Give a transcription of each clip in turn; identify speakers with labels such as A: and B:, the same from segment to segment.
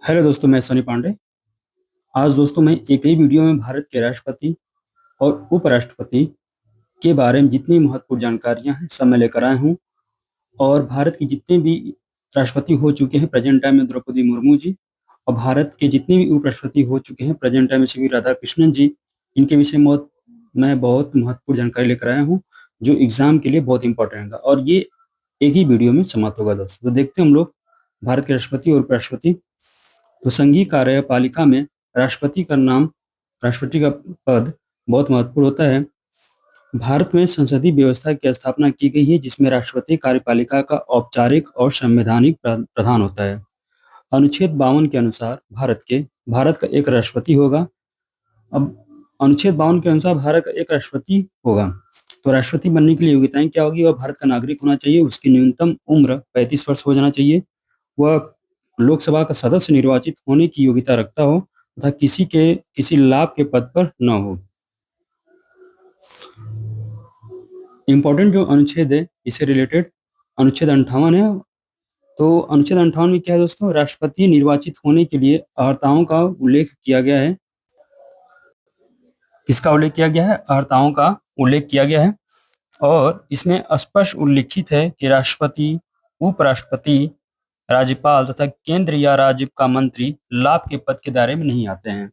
A: Hello दोस्तों, मैं सनी पांडे। आज दोस्तों मैं एक ही वीडियो में भारत के राष्ट्रपति और उपराष्ट्रपति के बारे में जितनी महत्वपूर्ण जानकारियां हैं सब मैं लेकर आया हूं। और भारत की जितने भी राष्ट्रपति हो चुके हैं प्रेजेंट टाइम में द्रौपदी मुर्मू जी, और भारत के जितने भी उपराष्ट्रपति हो चुके हैं प्रेजेंट टाइम में सी वी राधाकृष्णन जी, इनके विषय में मैं बहुत महत्वपूर्ण जानकारी लेकर आया हूँ जो एग्जाम के लिए बहुत इंपॉर्टेंट है। और ये एक ही वीडियो में समाप्त होगा दोस्तों। तो देखते हैं हम लोग भारत के राष्ट्रपति और उपराष्ट्रपति। तो संघीय कार्यपालिका में राष्ट्रपति का नाम, राष्ट्रपति का पद बहुत महत्वपूर्ण होता है। भारत में संसदीय व्यवस्था की स्थापना की गई है जिसमें राष्ट्रपति कार्यपालिका का औपचारिक और संवैधानिक प्रधान होता है। अनुच्छेद 52 के अनुसार भारत का एक राष्ट्रपति होगा। अब अनुच्छेद 52 के अनुसार भारत का एक राष्ट्रपति होगा। तो राष्ट्रपति बनने के लिए योग्यताएं क्या होगी? वह भारत का नागरिक होना चाहिए, उसकी न्यूनतम उम्र 35 वर्ष हो जाना चाहिए, वह लोकसभा का सदस्य निर्वाचित होने की योग्यता रखता हो तथा किसी लाभ के पद पर न हो। इंपॉर्टेंट जो अनुच्छेद है इससे रिलेटेड अनुच्छेद 58 है। तो अनुच्छेद 58 में क्या है दोस्तों? राष्ट्रपति निर्वाचित होने के लिए अर्हताओं का उल्लेख किया गया है। किसका उल्लेख किया गया है? अर्हताओं का उल्लेख किया गया है। और इसमें स्पष्ट उल्लिखित है कि राष्ट्रपति, उपराष्ट्रपति, राज्यपाल तथा केंद्र या राज्य का मंत्री लाभ के पद के दायरे में नहीं आते हैं।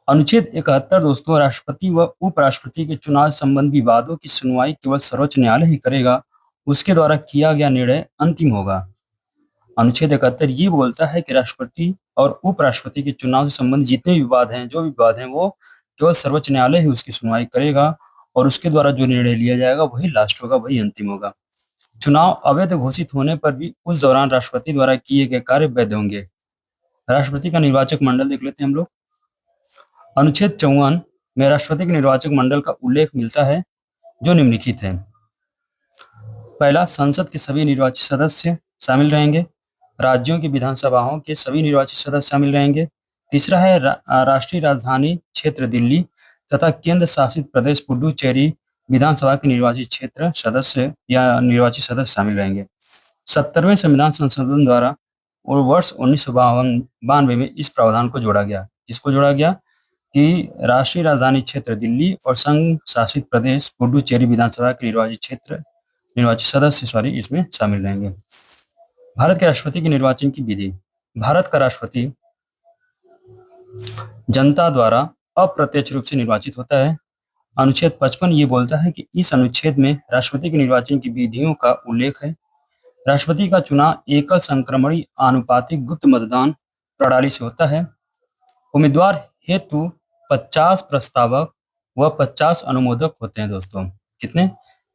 A: अनुच्छेद 71 दोस्तों, राष्ट्रपति व उपराष्ट्रपति के चुनाव संबंधी विवादों की सुनवाई केवल सर्वोच्च न्यायालय ही करेगा, उसके द्वारा किया गया निर्णय अंतिम होगा। अनुच्छेद 71 ये बोलता है कि राष्ट्रपति और उपराष्ट्रपति के चुनाव से संबंधित जितने विवाद हैं, जो विवाद हैं, वो केवल सर्वोच्च न्यायालय ही उसकी सुनवाई करेगा और उसके द्वारा जो निर्णय लिया जाएगा वही लास्ट होगा, वही अंतिम होगा। चुनाव अवैध घोषित होने पर भी उस दौरान राष्ट्रपति द्वारा किए गए कार्य वैध होंगे। राष्ट्रपति का निर्वाचक मंडल देख लेते हैं हम लोग। अनुच्छेद 54 में राष्ट्रपति के निर्वाचक मंडल का उल्लेख मिलता है जो निम्नलिखित है। पहला, संसद के सभी निर्वाचित सदस्य शामिल रहेंगे। राज्यों की विधानसभाओं के सभी निर्वाचित सदस्य शामिल रहेंगे। तीसरा है राष्ट्रीय राजधानी क्षेत्र दिल्ली तथा केंद्र शासित प्रदेश पुडुचेरी विधानसभा के निर्वाचित क्षेत्र सदस्य या निर्वाचित सदस्य शामिल रहेंगे। 70वें संविधान संशोधन द्वारा और वर्ष 1992 में इस प्रावधान को जोड़ा गया। इसको जोड़ा गया कि राष्ट्रीय राजधानी क्षेत्र दिल्ली और संघ शासित प्रदेश पुडुचेरी विधानसभा के निर्वाचित सदस्य इसमें शामिल रहेंगे। भारत के राष्ट्रपति के निर्वाचन की विधि। भारत का राष्ट्रपति जनता द्वारा अप्रत्यक्ष रूप से निर्वाचित होता है। अनुच्छेद 55 ये बोलता है कि इस अनुच्छेद में राष्ट्रपति के निर्वाचन की विधियों का उल्लेख है। राष्ट्रपति का चुनाव एकल संक्रमणी आनुपातिक गुप्त मतदान प्रणाली से होता है। उम्मीदवार हेतु 50 प्रस्तावक व 50 अनुमोदक होते हैं दोस्तों। कितने?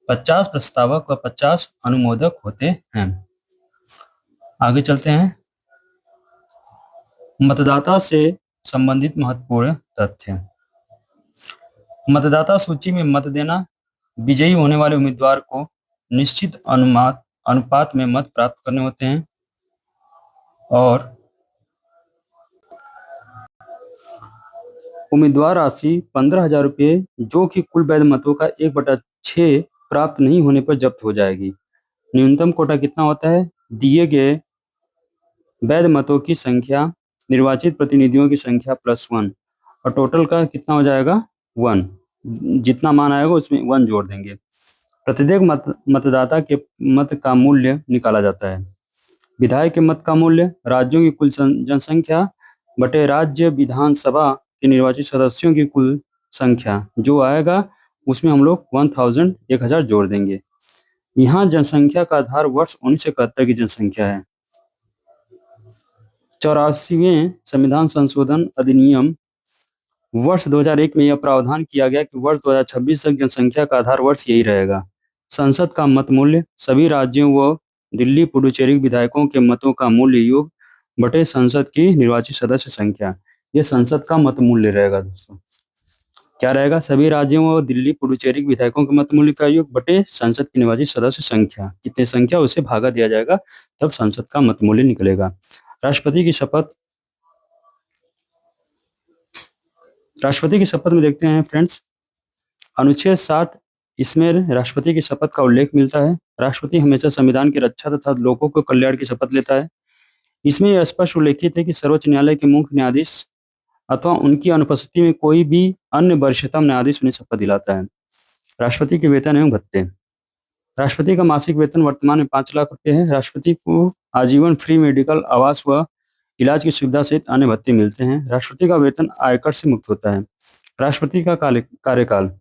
A: 50 प्रस्तावक व 50 अनुमोदक होते हैं। आगे चलते हैं। मतदाता से संबंधित महत्वपूर्ण तथ्य। मतदाता सूची में मत देना, विजयी होने वाले उम्मीदवार को निश्चित अनुपात में मत प्राप्त करने होते हैं और उम्मीदवार राशि 15,000 रुपये जो कि कुल वैध मतों का 1/6 प्राप्त नहीं होने पर जब्त हो जाएगी। न्यूनतम कोटा कितना होता है? दिए गए वैध मतों की संख्या, निर्वाचित प्रतिनिधियों की संख्या +1 और टोटल का कितना हो जाएगा? 1। जितना मान आएगा उसमें 1 जोड़ देंगे। प्रत्येक मतदाता के मत का मूल्य निकाला जाता है। विधायक के मत का मूल्य राज्यों की कुल जनसंख्या बटे राज्य विधानसभा के निर्वाचित सदस्यों की कुल संख्या जो आएगा उसमें हम लोग 1000 जोड़ देंगे। यहाँ जनसंख्या का आधार वर्ष 1971 की जनसंख्या है। 84वें संविधान संशोधन अधिनियम वर्ष 2001 में यह प्रावधान किया गया कि वर्ष 2026 तक जनसंख्या का आधार वर्ष यही रहेगा। संसद का मत मूल्य सभी राज्यों व दिल्ली पुडुचेरी विधायकों के मतों का मूल्य योग बटे संसद की निर्वाचित सदस्य संख्या। यह संसद का मत मूल्य रहेगा दोस्तों। क्या रहेगा? सभी राज्यों व दिल्ली पुडुचेरी विधायकों के मत मूल्य का योग बटे संसद की निर्वाचित सदस्य संख्या। कितनी संख्या उसे भागा दिया जाएगा तब संसद का मत मूल्य निकलेगा। राष्ट्रपति की शपथ। राष्ट्रपति की शपथ में देखते हैं फ्रेंड्स, अनुच्छेद 60 इसमें राष्ट्रपति की शपथ का उल्लेख मिलता है। राष्ट्रपति हमेशा संविधान की रक्षा तथा लोगों के कल्याण की शपथ लेता है। इसमें यह स्पष्ट उल्लेखित है कि सर्वोच्च न्यायालय के मुख्य न्यायाधीश अथवा उनकी अनुपस्थिति में कोई भी अन्य वरिष्ठतम न्यायाधीश उन्हें शपथ दिलाता है। राष्ट्रपति के वेतन एवं भत्ते। राष्ट्रपति का मासिक वेतन वर्तमान में 5 लाख रुपए है। राष्ट्रपति को आजीवन फ्री मेडिकल, आवास व इलाज की सुविधा सहित अन्य भत्ते मिलते हैं। राष्ट्रपति का वेतन आयकर से मुक्त होता है। राष्ट्रपति का कार्यकाल।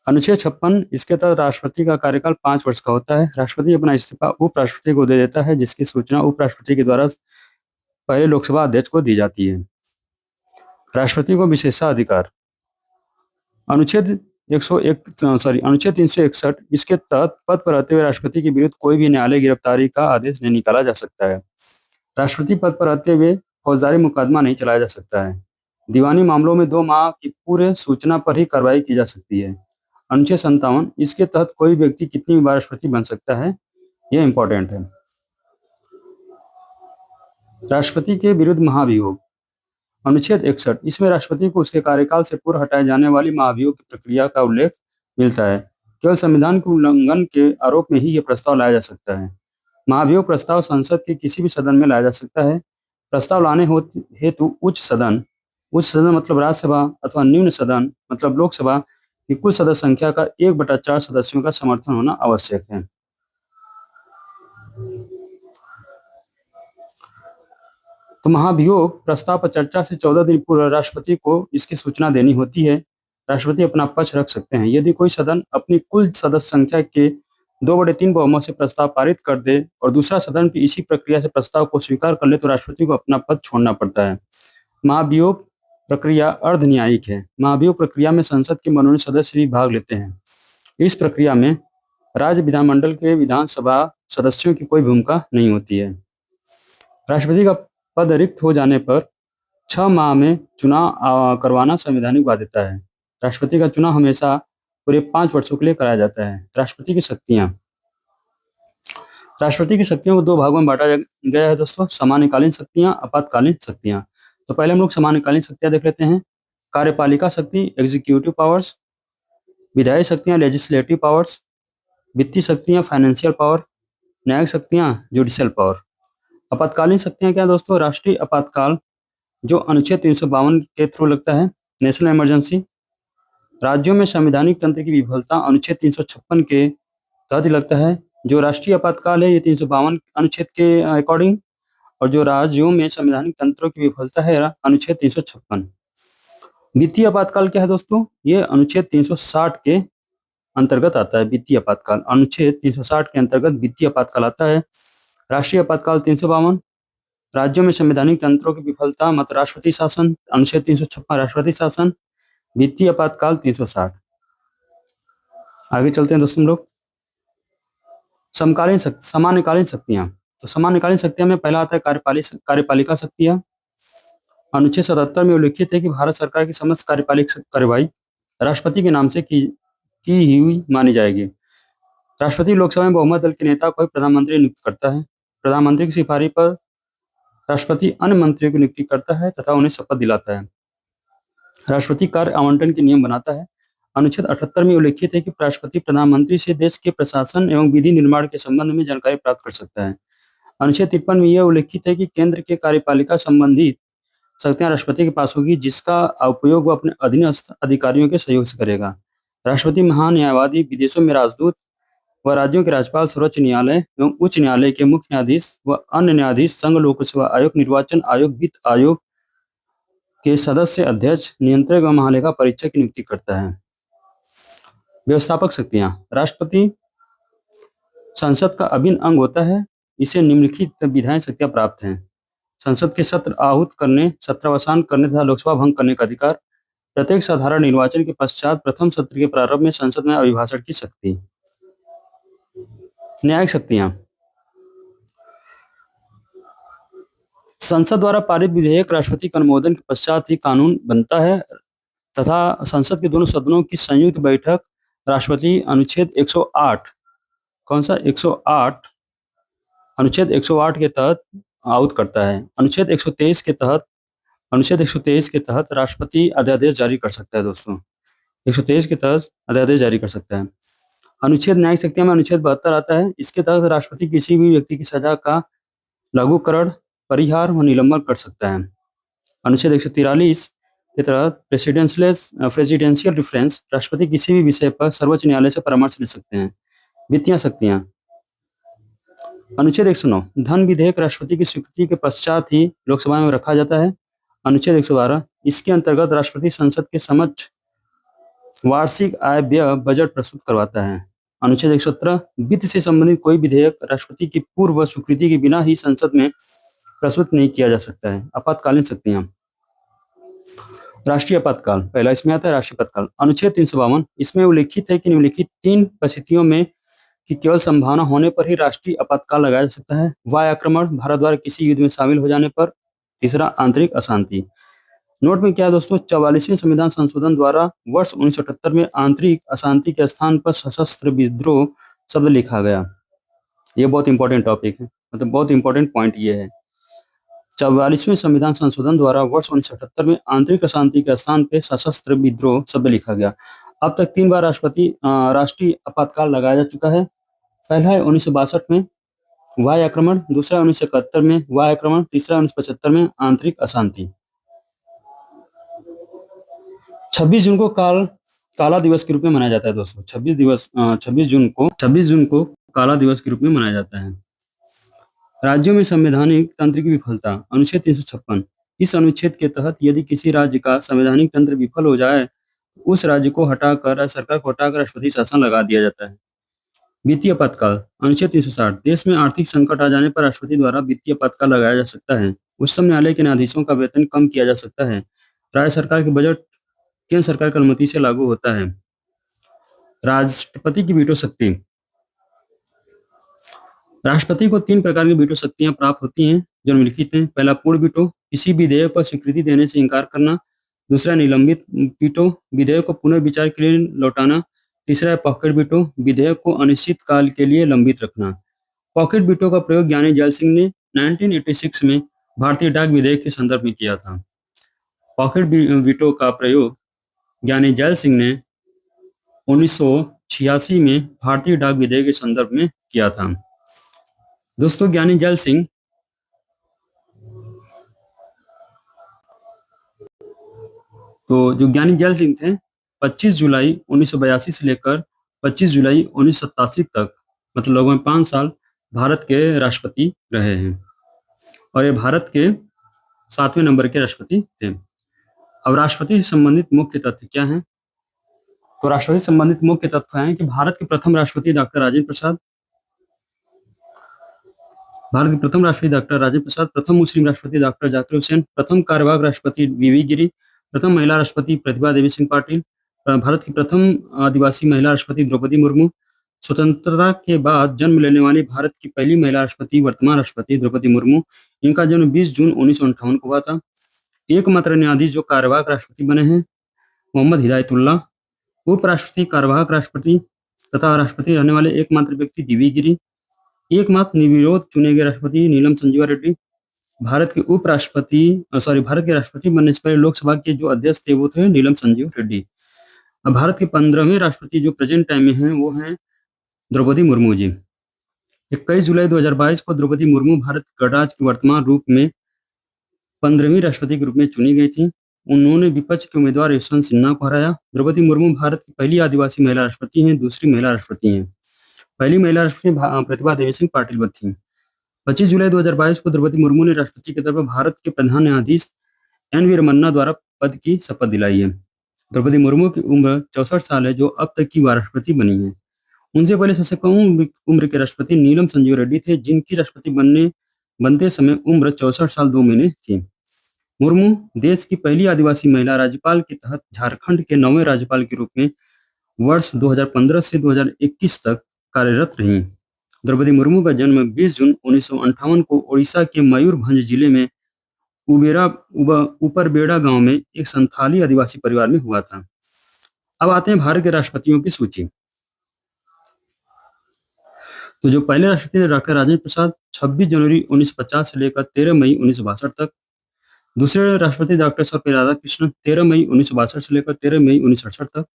A: अनुच्छेद 56 इसके तहत राष्ट्रपति का कार्यकाल 5 वर्ष का होता है। राष्ट्रपति अपना इस्तीफा उपराष्ट्रपति को दे देता है, जिसकी सूचना उपराष्ट्रपति के द्वारा पहले लोकसभा अध्यक्ष को दी जाती है। राष्ट्रपति को विशेषाधिकार। अनुच्छेद 361 इसके तहत पद पर रहते हुए राष्ट्रपति के विरुद्ध कोई भी न्यायालय गिरफ्तारी का आदेश नहीं निकाला जा सकता है। राष्ट्रपति पद पर रहते हुए फौजदारी मुकदमा नहीं चलाया जा सकता है। दीवानी मामलों में 2 माह की पूर्व सूचना पर ही कार्रवाई की जा सकती है। अनुच्छेद 57 इसके तहत कोई व्यक्ति कितनी बार राष्ट्रपति बन सकता है, यह इंपॉर्टेंट है। राष्ट्रपति के विरुद्ध महाभियोग। अनुच्छेद 61 इसमें राष्ट्रपति को उसके कार्यकाल से पूर्व हटाए जाने वाली महाभियोग की प्रक्रिया का उल्लेख मिलता है। केवल संविधान के उल्लंघन के आरोप में ही यह प्रस्ताव लाया जा सकता है। महाभियोग प्रस्ताव संसद के किसी भी सदन में लाया जा सकता है। प्रस्ताव लाने हेतु उच्च सदन मतलब राज्यसभा अथवा निम्न सदन मतलब लोकसभा की कुल सदस्य संख्या का 1/4 सदस्यों का समर्थन होना आवश्यक है। तो महाभियोग प्रस्ताव पर चर्चा से 14 दिन पूर्व राष्ट्रपति को इसकी सूचना देनी होती है। राष्ट्रपति अपना पक्ष रख सकते हैं। यदि कोई सदन अपनी कुल सदस्य संख्या के 2/3 बहुमत से प्रस्ताव पारित कर दे और दूसरा सदन भी इसी प्रक्रिया से प्रस्ताव को स्वीकार कर ले तो राष्ट्रपति को अपना पद छोड़ना पड़ता है। महाभियोग प्रक्रिया अर्ध न्यायिक है। महाभियोग प्रक्रिया में संसद के मनोनीत सदस्य भी भाग लेते हैं। इस प्रक्रिया में राज्य विधानमंडल के विधानसभा सदस्यों की कोई भूमिका नहीं होती है। राष्ट्रपति का पद रिक्त हो जाने पर 6 माह में चुनाव करवाना संवैधानिक बाध्यता है। राष्ट्रपति का चुनाव हमेशा पूरे 5 वर्षों के लिए कराया जाता है। राष्ट्रपति की शक्तियां। राष्ट्रपति की शक्तियों को 2 भागों में बांटा गया है दोस्तों, सामान्यकालीन शक्तियां, आपातकालीन शक्तियां। तो पहले हम लोग सामान्यकालीन शक्तियां देख लेते हैं। कार्यपालिका शक्ति एग्जीक्यूटिव पावर्स, विधायी शक्तियां लेजिस्लेटिव पावर्स, वित्तीय शक्तियां फाइनेंशियल पावर, न्यायिक शक्तियां जुडिशियल पावर। आपातकालीन शक्तियां क्या दोस्तों? राष्ट्रीय आपातकाल जो अनुच्छेद 352 के थ्रू लगता है, नेशनल इमरजेंसी। राज्यों में संवैधानिक तंत्र की विफलता अनुच्छेद 356 के तहत ही लगता है। जो राष्ट्रीय आपातकाल है ये 352 अनुच्छेद के अकॉर्डिंग, और जो राज्यों में संवैधानिक तंत्रों की विफलता है अनुच्छेद 356। वित्तीय आपातकाल क्या है दोस्तों? ये अनुच्छेद 360 के अंतर्गत आता है। वित्तीय आपातकाल अनुच्छेद 360 के अंतर्गत वित्तीय आपातकाल आता है। राष्ट्रीय आपातकाल 352, राज्यों में संवैधानिक तंत्रों की विफलता मत राष्ट्रपति शासन अनुच्छेद 356 राष्ट्रपति शासन। वित्तीय आपातकाल 360। आगे चलते हैं दोस्तों लोग। सामान्यकालीन शक्तियां। तो सामान्यकालीन शक्तियां में पहला आता है कार्यपालिका शक्तियां। अनुच्छेद 77 में उल्लेखित है कि भारत सरकार की समस्त कार्यपालिक कार्यवाही राष्ट्रपति के नाम से की हुई मानी जाएगी। राष्ट्रपति लोकसभा में बहुमत दल के नेता को प्रधानमंत्री नियुक्त करता है। प्रधानमंत्री की सिफारिश पर राष्ट्रपति अन्य मंत्रियों की नियुक्ति करता है तथा उन्हें शपथ दिलाता है। राष्ट्रपति कार्य आवंटन के नियम बनाता है। अनुच्छेद 78 में उल्लेखित है कि राष्ट्रपति प्रधानमंत्री से देश के प्रशासन एवं विधि निर्माण के संबंध में जानकारी प्राप्त कर सकता है। अनुच्छेद 53 में यह उल्लेखित है कि केंद्र के कार्यपालिका संबंधित शक्तियां राष्ट्रपति के पास होगी, जिसका उपयोग वह अपने अधीनस्थ अधिकारियों के सहयोग से करेगा। राष्ट्रपति महान न्यायवादी, विदेशों में राजदूत व राज्यों के राज्यपाल, सर्वोच्च न्यायालय एवं उच्च न्यायालय के मुख्य न्यायाधीश व अन्य न्यायाधीश, संघ लोक सेवा आयोग, निर्वाचन आयोग, वित्त आयोग के सदस्य, अध्यक्ष, नियंत्रक व महालेखा परीक्षक की नियुक्ति करता है। व्यवस्थापक शक्तियां। राष्ट्रपति संसद का अभिन्न अंग होता है। इसे निम्नलिखित विधायी शक्तियां प्राप्त हैं। संसद के सत्र आहूत करने, सत्रावसान करने तथा लोकसभा भंग करने का अधिकार। प्रत्येक साधारण निर्वाचन के पश्चात प्रथम सत्र के प्रारंभ में संसद में अभिभाषण की शक्ति। न्यायिक शक्तियां। संसद द्वारा पारित विधेयक राष्ट्रपति के अनुमोदन के पश्चात ही कानून बनता है तथा संसद के दोनों सदनों की संयुक्त बैठक राष्ट्रपति अनुच्छेद 108 कौन सा 108 अनुच्छेद 108 के तहत आहूत करता है। अनुच्छेद 123 के तहत राष्ट्रपति अध्यादेश जारी कर सकता है दोस्तों। 123 के तहत अध्यादेश जारी कर सकता है। अनुच्छेद न्यायिक शक्तियां में अनुच्छेद 72 आता है। इसके तहत राष्ट्रपति किसी भी व्यक्ति की सजा का लघुकरण परिहार व निलंबन कर सकता है। अनुच्छेद 143 के तहत प्रेसिडेंशियल रेफरेंस, राष्ट्रपति किसी भी विषय पर सर्वोच्च न्यायालय से परामर्श ले सकते हैं। वित्तीय शक्तियां। अनुच्छेद 109 धन विधेयक राष्ट्रपति की स्वीकृति के पश्चात ही लोकसभा में रखा जाता है। अनुच्छेद 112 इसके अंतर्गत राष्ट्रपति संसद के समक्ष वार्षिक आय व्यय बजट प्रस्तुत करवाता है। अनुच्छेद 117 वित्त से संबंधित कोई विधेयक राष्ट्रपति की पूर्व स्वीकृति के बिना ही संसद में प्रस्तुत नहीं किया जा सकता है। आपातकालीन शक्तियां। राष्ट्रीय आपातकाल, पहला इसमें आता है राष्ट्रीय आपातकाल। अनुच्छेद 352 इसमें उल्लिखित है कि निम्नलिखित 3 परिस्थितियों में कि केवल संभावना होने पर ही राष्ट्रीय आपातकाल लगाया जा सकता है। वायु आक्रमण, भारत द्वारा किसी युद्ध में शामिल हो जाने पर। तीसरा, आंतरिक अशांति। नोट में क्या है दोस्तों, 44वें संविधान संशोधन द्वारा वर्ष 1978 में आंतरिक अशांति के स्थान पर सशस्त्र विद्रोह शब्द लिखा गया। ये बहुत इंपॉर्टेंट टॉपिक है, मतलब बहुत इंपॉर्टेंट पॉइंट ये है। 44वें संविधान संशोधन द्वारा वर्ष 1978 में आंतरिक अशांति के स्थान पे सशस्त्र विद्रोह शब्द लिखा गया। अब तक 3 बार राष्ट्रीय आपातकाल लगाया जा चुका है। पहला है 1962 में वायु आक्रमण, दूसरा 1971 में वायु आक्रमण, तीसरा 1975 में आंतरिक अशांति। 26 जून को काला दिवस के रूप में मनाया जाता है दोस्तों। 26 जून को काला दिवस के रूप में मनाया जाता है। राज्यों में संवैधानिक तंत्र की विफलता। अनुच्छेद 356 इस अनुच्छेद के तहत यदि किसी राज्य का संवैधानिक तंत्र विफल हो जाए, उस राज्य को हटाकर सरकार को हटाकर राष्ट्रपति शासन लगा दिया जाता है। वित्तीय आपातकाल। अनुच्छेद 360 देश में आर्थिक संकट आ जाने पर राष्ट्रपति द्वारा वित्तीय आपातकाल लगाया जा सकता है। उच्चतम न्यायालय के न्यायाधीशों का वेतन कम किया जा सकता है। राज्य सरकार के बजट केंद्र सरकार की अनुमति से लागू होता है। राष्ट्रपति की वीटो शक्ति। राष्ट्रपति को 3 प्रकार की वीटो शक्तियां प्राप्त होती हैं जो निम्नलिखित हैं। पहला, पूर्ण वीटो, किसी विधेयक पर स्वीकृति देने से इंकार करना। दूसरा, निलंबित वीटो, विधेयक को पुनर्विचार के लिए लौटाना। तीसरा है पॉकेट वीटो, विधेयक को अनिश्चित काल के लिए लंबित रखना। पॉकेट वीटो का प्रयोग ज्ञानी जैल सिंह ने 1986 में भारतीय डाक विधेयक के संदर्भ में किया था। पॉकेट वीटो का प्रयोग ज्ञानी जैल सिंह ने 1986 में भारतीय डाक विधेयक के संदर्भ में किया था। दोस्तों, ज्ञानी जैल सिंह जो ज्ञानी जैल सिंह थे 25 जुलाई 1982 से लेकर 25 जुलाई 1987 तक, मतलब लगभग 5 साल भारत के राष्ट्रपति रहे हैं और ये भारत के 7वें नंबर के राष्ट्रपति थे। अब राष्ट्रपति से संबंधित मुख्य तथ्य क्या हैं? तो राष्ट्रपति से संबंधित मुख्य तथ्य हैं कि भारत के प्रथम राष्ट्रपति डॉक्टर राजेंद्र प्रसाद, प्रथम मुस्लिम राष्ट्रपति डॉक्टर जाकिर हुसैन, प्रथम कार्यवाहक राष्ट्रपति वीवी गिरी, प्रथम महिला राष्ट्रपति प्रतिभा देवी सिंह पाटिल, भारत की प्रथम आदिवासी महिला राष्ट्रपति द्रौपदी मुर्मू, स्वतंत्रता के बाद जन्म लेने वाली भारत की पहली महिला राष्ट्रपति वर्तमान राष्ट्रपति द्रौपदी मुर्मू। इनका जन्म 20 जून 1958 को हुआ था। एकमात्र न्यायाधीश जो कार्यवाहक राष्ट्रपति बने हैं मोहम्मद हिदायतुल्लाह। उपराष्ट्रपति, कार्यवाहक राष्ट्रपति तथा राष्ट्रपति रहने वाले एकमात्र व्यक्ति वीवी गिरी। एकमात्र निर्विरोध चुने गए राष्ट्रपति नीलम संजीवा रेड्डी। भारत के राष्ट्रपति बनने से पहले लोकसभा के जो अध्यक्ष थे वो थे नीलम संजीव रेड्डी। अब भारत के 15वें राष्ट्रपति जो प्रेजेंट टाइम में हैं वो हैं द्रौपदी मुर्मू जी। 21 जुलाई 2022 को द्रौपदी मुर्मू भारत गणराज्य के वर्तमान रूप में 15वीं राष्ट्रपति के रूप में चुनी गई थी। उन्होंने विपक्ष के उम्मीदवार यशवंत सिन्हा को हराया। द्रौपदी मुर्मू भारत की पहली आदिवासी महिला राष्ट्रपति हैं, दूसरी महिला राष्ट्रपति हैं। पहली महिला राष्ट्रपति प्रतिभा देवी सिंह पाटिल थी। 25 जुलाई 2022 को द्रौपदी मुर्मू ने राष्ट्रपति के तौर पर भारत के प्रधान न्यायाधीश एन वी रमन्ना द्वारा पद की शपथ दिलाई है। द्रौपदी मुर्मू की उम्र 64 साल है, जो अब तक की राष्ट्रपति बनी है। उनसे पहले सबसे कम उम्र के राष्ट्रपति नीलम संजीव रेड्डी थे, जिनकी राष्ट्रपति बनते समय उम्र 64 साल 2 महीने थी। मुर्मू देश की पहली आदिवासी महिला राज्यपाल के तहत झारखंड के 9वें राज्यपाल के रूप में वर्ष 2015 से 2021 तक कार्यरत रहीं। द्रौपदी मुर्मू का जन्म 20 जून 1958 को ओडिशा के मयूरभंज जिले में ऊपरबेड़ा गांव में एक संथाली आदिवासी परिवार में हुआ था। अब आते हैं भारत के राष्ट्रपतियों की सूची। तो जो पहले राष्ट्रपति थे डॉक्टर राजेंद्र प्रसाद, 26 जनवरी 1950 से लेकर 13 मई 1962 तक। दूसरे राष्ट्रपति डॉक्टर सर्वपल्ली राधाकृष्णन, 13 मई 1962 से लेकर 13 मई 1968 तक।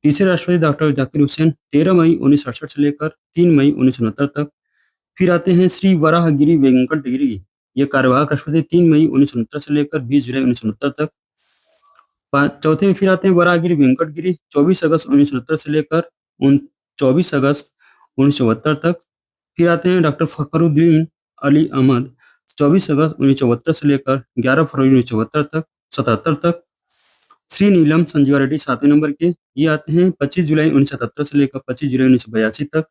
A: तीसरे राष्ट्रपति डॉक्टर जाकिर हुसैन, 13 मई 1968 से लेकर 3 मई 1969 तक। फिर आते हैं श्री वराहगिरी वेंकट गिरी, ये कार्यवाहक राष्ट्रपति 3 मई 1969 से लेकर 20 जुलाई 1969 तक। चौथे में फिर आते हैं वराहगिरी वेंकटगिरी, 24 अगस्त 1969 से लेकर 24 अगस्त 1972 तक। फिर आते हैं डॉक्टर फखरुद्दीन अली अहमद, 24 अगस्त 1972 से लेकर 11 फरवरी 1974 तक 77 तक। श्री नीलम संजीवा रेड्डी 7वें नंबर के, ये आते हैं 25 जुलाई 1977 से लेकर 25 जुलाई 1982 तक।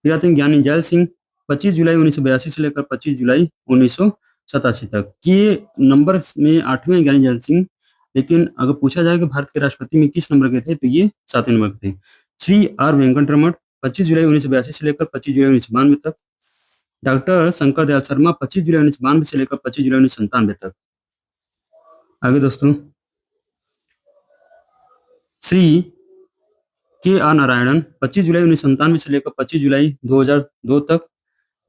A: फिर आते हैं ज्ञानी जैल सिंह, 25 जुलाई 1982 से लेकर 25 जुलाई 1987 तक। ये नंबर में 8वें ज्ञानी जैल सिंह, लेकिन अगर पूछा जाए कि भारत के राष्ट्रपति में किस नंबर के थे तो ये 7वें नंबर के थे। श्री आर वेंकटरमण, 25 जुलाई 1982 से लेकर 25 जुलाई 1992 तक। डॉक्टर शंकर दयाल शर्मा, 25 जुलाई 1992 से लेकर 25 जुलाई 1997 तक। आगे दोस्तों, श्री के आर नारायणन, 25 जुलाई 1997 से लेकर 25 जुलाई 2002 तक।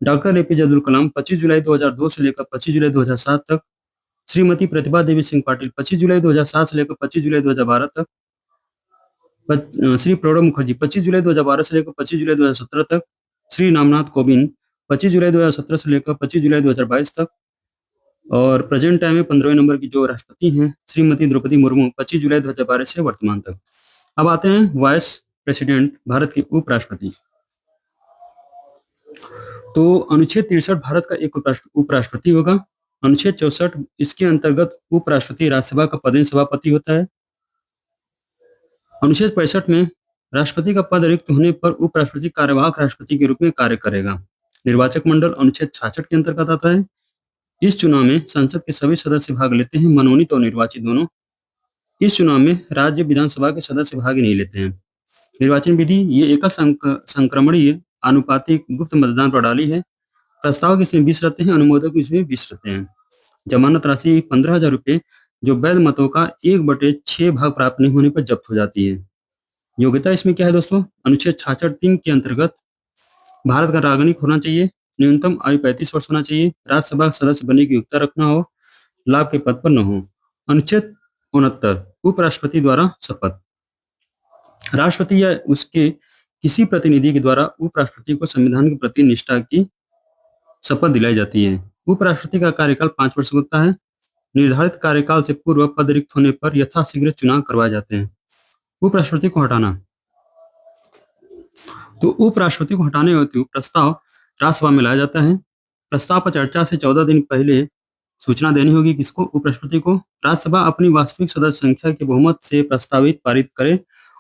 A: डॉक्टर एपीजे अब्दुल कलाम, 25 जुलाई 2002 से लेकर 25 जुलाई 2007 तक। श्रीमती प्रतिभा देवी सिंह पाटिल, 25 जुलाई 2007 से लेकर 25 जुलाई 2012 तक। श्री प्रणब मुखर्जी, 25 जुलाई 2012 से लेकर 25 जुलाई 2017 तक। श्री रामनाथ कोविंद, 25 जुलाई 2017 से लेकर 25 जुलाई 2022 तक। और प्रेजेंट टाइम में 15वें नंबर की जो राष्ट्रपति हैं श्रीमती द्रौपदी मुर्मू, 25 जुलाई 2012 से वर्तमान तक। अब आते हैं वाइस प्रेसिडेंट, भारत के उपराष्ट्रपति। तो अनुच्छेद 63 भारत का एक उपराष्ट्रपति होगा। अनुच्छेद 64 इसके अंतर्गत उपराष्ट्रपति राज्यसभा का पदेन सभापति होता है। अनुच्छेद 65 में राष्ट्रपति का पद रिक्त होने पर उपराष्ट्रपति कार्यवाहक राष्ट्रपति के रूप में कार्य करेगा। निर्वाचक मंडल अनुच्छेद 66 के अंतर्गत आता है। इस चुनाव में संसद के सभी सदस्य भाग लेते हैं, मनोनीत और निर्वाचित दोनों। इस चुनाव में राज्य विधानसभा के सदस्य भाग नहीं लेते हैं। निर्वाचन विधि ये एकल संक्रमणीय आनुपातिक गुप्त मतदान प्रणाली है। प्रस्तावक इसमें 20 रहते हैं, अनुमोदक इसमें 20 रहते हैं। जमानत राशि 15,000 रुपये जो वैध मतों का 1/6 भाग प्राप्त नहीं होने पर जब्त हो जाती है। योग्यता इसमें क्या है दोस्तों? अनुच्छेद 66(3) के अंतर्गत भारत का नागरिक होना चाहिए, न्यूनतम आयु 35 वर्ष होना चाहिए, राज्यसभा सदस्य बनने की योग्यता रखना हो, लाभ के पद पर न हो। अनुच्छेद 69 उपराष्ट्रपति द्वारा शपथ। राष्ट्रपति या उसके किसी प्रतिनिधि के द्वारा उपराष्ट्रपति को संविधान के प्रति निष्ठा की शपथ दिलाई जाती है। उपराष्ट्रपति का कार्यकाल 5 वर्ष होता है। निर्धारित कार्यकाल से पूर्व पद रिक्त होने पर यथाशीघ्र चुनाव करवाए जाते हैं। उपराष्ट्रपति को हटाना, तो उपराष्ट्रपति को हटाने हेतु प्रस्ताव राज्यसभा में लाया जाता है। प्रस्ताव पर चर्चा से 14 दिन पहले सूचना देनी होगी किसको? उपराष्ट्रपति को। राज्यसभा अपनी वास्तविक सदस्य संख्या के बहुमत से प्रस्तावित पारित करे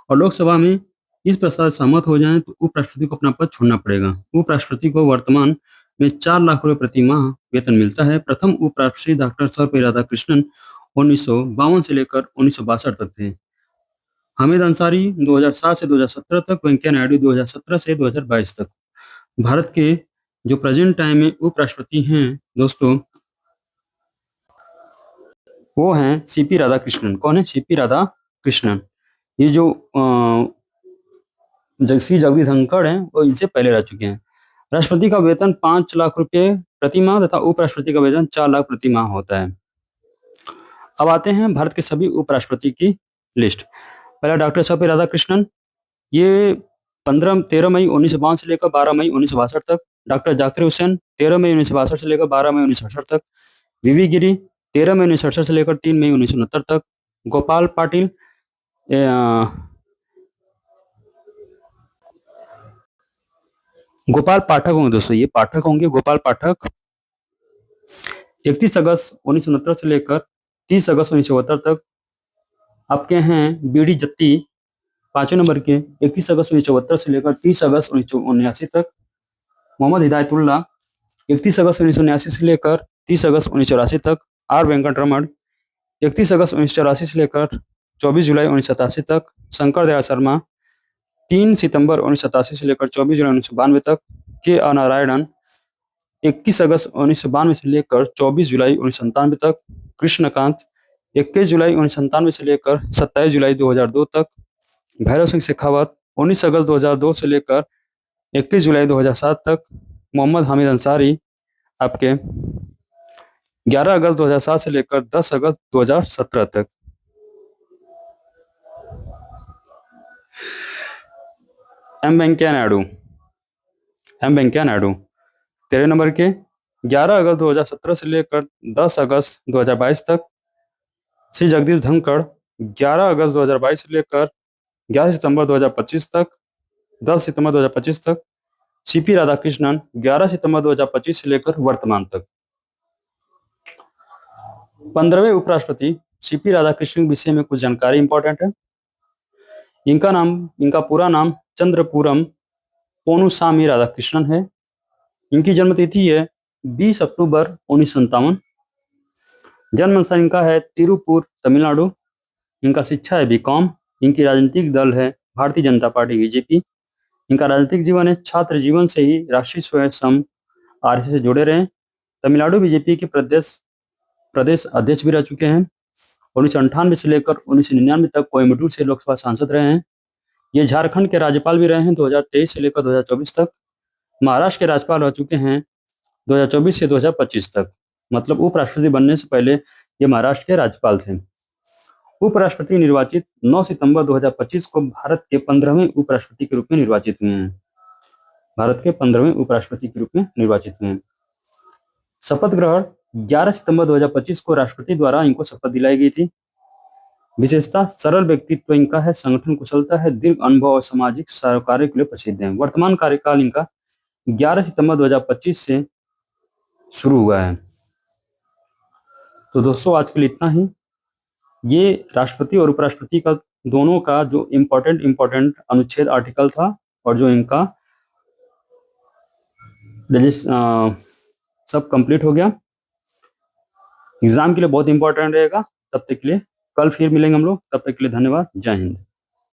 A: और लोकसभा में इस प्रस्ताव से सहमत हो जाए तो उपराष्ट्रपति को अपना पद छोड़ना पड़ेगा। उपराष्ट्रपति को वर्तमान में 4 लाख रुपए प्रति माह वेतन मिलता है। प्रथम उपराष्ट्रपति डॉक्टर सर्वपल्ली राधाकृष्णन 1952 से लेकर 1962 तक थे। हामिद अंसारी 2007 से 2017 तक, वेंकैया नायडू 2017 से 2022 तक। भारत के जो प्रेजेंट टाइम में उपराष्ट्रपति हैं दोस्तों, वो हैं सीपी राधाकृष्णन। कौन है? सीपी राधाकृष्णन। ये जो सी जगदीप धनखड़ हैं वो इनसे पहले रह चुके हैं। राष्ट्रपति का वेतन 5 लाख रुपए प्रति माह तथा उपराष्ट्रपति का वेतन 4 लाख प्रति माह होता है। अब आते हैं भारत के सभी उपराष्ट्रपति की लिस्ट। पहला डॉक्टर सर्वपल्ली राधाकृष्णन, ये 13 मई 1952 से लेकर 12 मई 1962 तक। डॉक्टर जाकिर हुसैन 13 मई 1962 से लेकर 12 मई 1968 तक। वीवी गिरी 13 मई 1968 से लेकर 3 मई 1969 तक। गोपाल पाटिल गोपाल पाठक होंगे दोस्तों, ये पाठक होंगे, गोपाल पाठक 31 अगस्त 1969 से लेकर 30 अगस्त 1972 तक। आपके हैं बीडी जत्ती 5वें नंबर के, 31 अगस्त 1974 से लेकर 30 अगस्त 1979 तक। मोहम्मद हिदायतुल्लाह 31 अगस्त 1979 से लेकर 30 अगस्त 1984 तक। आर वेंकटरमण 31 अगस्त 1984 से लेकर 24 जुलाई 1987 तक। शंकर दयाल शर्मा 3 सितंबर 1987 से लेकर 24 जुलाई 1992 तक। के आर नारायणन 21 अगस्त 1992 से लेकर 24 जुलाई 1997 तक। कृष्णकांत 21 जुलाई 1997 से लेकर 27 जुलाई 2002 तक। भैरव सिंह शेखावत 19 अगस्त 2002 से लेकर 21 जुलाई 2007 तक। मोहम्मद हामिद अंसारी आपके 11 अगस्त 2007 से लेकर 10 अगस्त 2017 तक। एम वेंकैया नायडू 13 नंबर के 11 अगस्त 2017 से लेकर 10 अगस्त 2022 तक। श्री जगदीप धनखड़ 11 अगस्त 2022 से लेकर 11 सितंबर 2025 तक, 10 सितंबर 2025 तक। सीपी राधाकृष्णन 11 सितंबर 2025 से लेकर वर्तमान तक। 15वें उपराष्ट्रपति सीपी राधाकृष्णन के विषय में कुछ जानकारी इंपॉर्टेंट है। इनका पूरा नाम चंद्रपूरम पोनुसामी राधाकृष्णन है। इनकी जन्म तिथि है 20 अक्टूबर 1957। जन्म स्थान इनका है तिरुपुर, तमिलनाडु। इनका शिक्षा है बीकॉम। इनकी राजनीतिक दल है भारतीय जनता पार्टी बीजेपी। इनका राजनीतिक जीवन है छात्र जीवन से ही राष्ट्रीय स्वयं संघ आरएसएस से जुड़े रहे। तमिलनाडु बीजेपी के प्रदेश अध्यक्ष भी रह चुके हैं। 1998 से लेकर 1999 तक कोयम्बटूर से लोकसभा सांसद रहे हैं। ये झारखंड के राज्यपाल भी रहे हैं 2023 से लेकर 2024 तक। महाराष्ट्र के राज्यपाल रह चुके हैं 2024 से 2025 तक। मतलब उपराष्ट्रपति बनने से पहले ये महाराष्ट्र के राज्यपाल थे। उपराष्ट्रपति निर्वाचित 9 सितंबर 2025 को भारत के 15वें उपराष्ट्रपति के रूप में निर्वाचित हुए हैं। भारत के 15वें उपराष्ट्रपति के रूप में निर्वाचित हुए हैं। शपथ ग्रहण 11 सितंबर 2025 को राष्ट्रपति द्वारा इनको शपथ दिलाई गई थी। विशेषता सरल व्यक्तित्व इनका है, संगठन कुशलता है, दीर्घ अनुभव और सामाजिक कार्य के लिए प्रसिद्ध है। वर्तमान कार्यकाल इनका 11 सितंबर 2025 से शुरू हुआ है। तो दोस्तों आज के लिए इतना ही। ये राष्ट्रपति और उपराष्ट्रपति का दोनों का जो इम्पोर्टेंट अनुच्छेद आर्टिकल था और जो इनका सब कंप्लीट हो गया। एग्जाम के लिए बहुत इंपॉर्टेंट रहेगा। तब तक के लिए कल फिर मिलेंगे हम लोग। तब तक के लिए धन्यवाद। जय हिंद।